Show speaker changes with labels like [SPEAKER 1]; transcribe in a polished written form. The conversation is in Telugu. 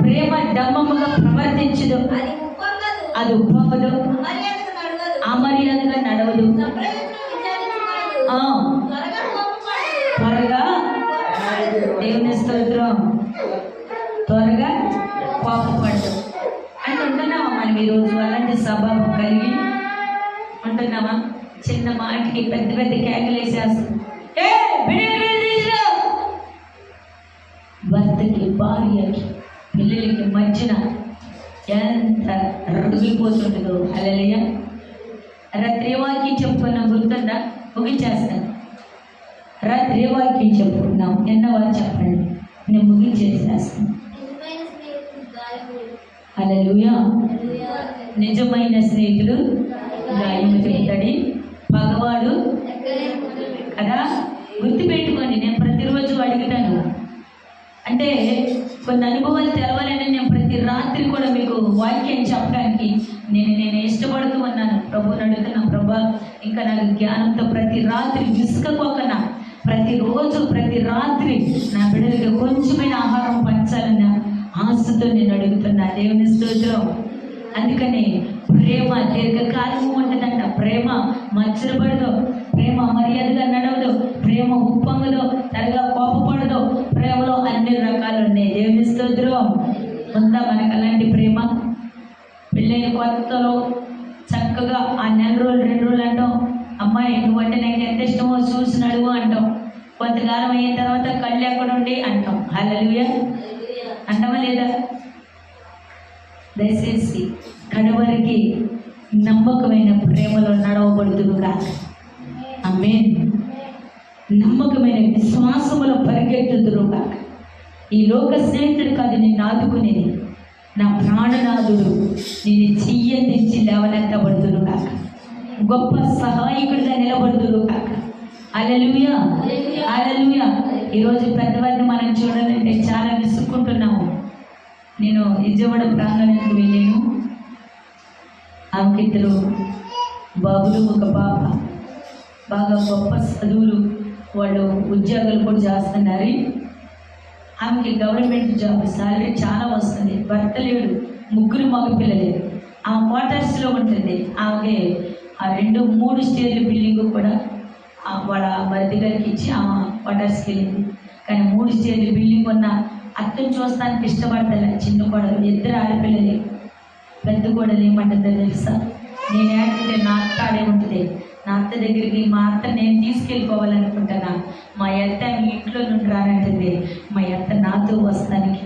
[SPEAKER 1] ప్రేమ దమ్మముగా ప్రవర్తించదు, అది ఉప్పొంగదు, అమర్యాదగా నడవదు, త్వరగా దేవుని స్తోత్రం త్వరగా కోపపడదు అంటే ఉంటున్నావా మనం ఈరోజు అలాంటి స్వభావం కలిగి ఉంటున్నావా? చిన్న మాటకి పెద్ద పెద్ద కేకలేసేస్తాం. భర్తకి, భార్యకి, పిల్లలకి మధ్యన ఎంత రగిలిపోతుంటుందో. హల్లెలూయా. రాత్రి వాక్యం చెప్పుకున్నాం, గుర్తుందా? ముగించేస్తాను. రాత్రి వాక్యం చెప్పుకున్నాం, నిన్న వాళ్ళు చెప్పండి, నేను ముగించేసేస్తాను. హల్లెలూయా. నిజమైన స్నేహితుడు గాయము చెప్తాడు, పగవాడు కదా. గుర్తుపెట్టుకోండి, నేను ప్రతిరోజు అడుగుతాను. అంటే కొన్ని అనుభవాలు తెలవాలని నేను ప్రతి రాత్రి కూడా మీకు వాక్యం చెప్పడానికి నేను ఇష్టపడుతూ ఉన్నాను. ప్రభువుని అడుగుతున్నా, ప్రభా ఇంకా నాకు జ్ఞానంతో ప్రతి రాత్రి విసుకపోకనా ప్రతిరోజు ప్రతి రాత్రి నా బిడ్డలకి కొంచెమైన ఆహారం పంచాలన్న ఆశతో నేను అడుగుతున్నా. దేవుని స్తోత్రం. అందుకని ప్రేమ దీర్ఘకాలము ఉంటుందంట. ప్రేమ మచ్చరపడదు, ప్రేమ మర్యాదగా నడవదు, ప్రేమ ఉప్పొంగదు, త్వరగా కోపపడదు. ప్రేమలో అన్ని రకాలు ఉన్నాయి. దేవుని స్తోత్రం. ఉందా మనకు అలాంటి ప్రేమ? పెళ్ళైన కొత్తలో చక్కగా ఆ నెల రోజులు 2 రోజులు అంటాం, అమ్మాయి నువ్వంటే నాకు ఎంత ఇష్టమో చూసి నడువు అంటాం. కొంతకాలం అయిన తర్వాత కళ్ళు ఎక్కడుండి అంటాం. హల్లెలూయా అంటామా లేదా? దయచేసి కడవరికి నమ్మకమైన ప్రేమలో నడవబడుతునుగా. ఆమేన్. నమ్మకమైన విశ్వాసములో పరిగెత్తుదురుగా. ఈ లోక స్నేహితుడు కాదు నిన్ను ఆదుకునేది, నా ప్రాణనాథుడు నేను చెయ్యందించి లేవనెత్తబడుతునుగా, గొప్ప సహాయకుడిగా నిలబడుతునుగా. హల్లెలూయా హల్లెలూయా. ఈరోజు పెద్దవారిని మనం చూడాలంటే చాలా విసుక్కుంటున్నాము. నేను విజయవాడ ప్రాంగణానికి వెళ్ళాను. ఆమెకి 2 బాబులు, ఒక పాప. బాగా గొప్ప చదువులు, వాళ్ళు ఉద్యోగాలు కూడా చేస్తున్నారు. ఆమెకి గవర్నమెంట్ జాబ్, శాలరీ చాలా వస్తుంది. భర్త లేడు, 3 మగపిల్లలే. ఆ క్వార్టర్స్లో ఉంటుంది. ఆమెకి ఆ 2-3 స్టేర్ల బిల్డింగ్ కూడా వాళ్ళ మరిది గారికి ఇచ్చి ఆ క్వార్టర్స్కి వెళ్ళింది. కానీ 3 స్టేర్ల బిల్డింగ్ ఉన్న అత్తను చూస్తానికి ఇష్టపడతాను. చిన్న కోడలు, 2 ఆడపిల్లలే. పెద్ద కోడలు ఏమంటుందో తెలుసా? నేను ఏడంటే నా అత్త ఆడే ఉంటుంది. నా అత్త దగ్గరికి మా అత్త నేను తీసుకెళ్ళిపోవాలనుకుంటున్నా. మా అత్త ఇంట్లో నుండి రానంటుంది. మా అత్త నాతో వస్తానికి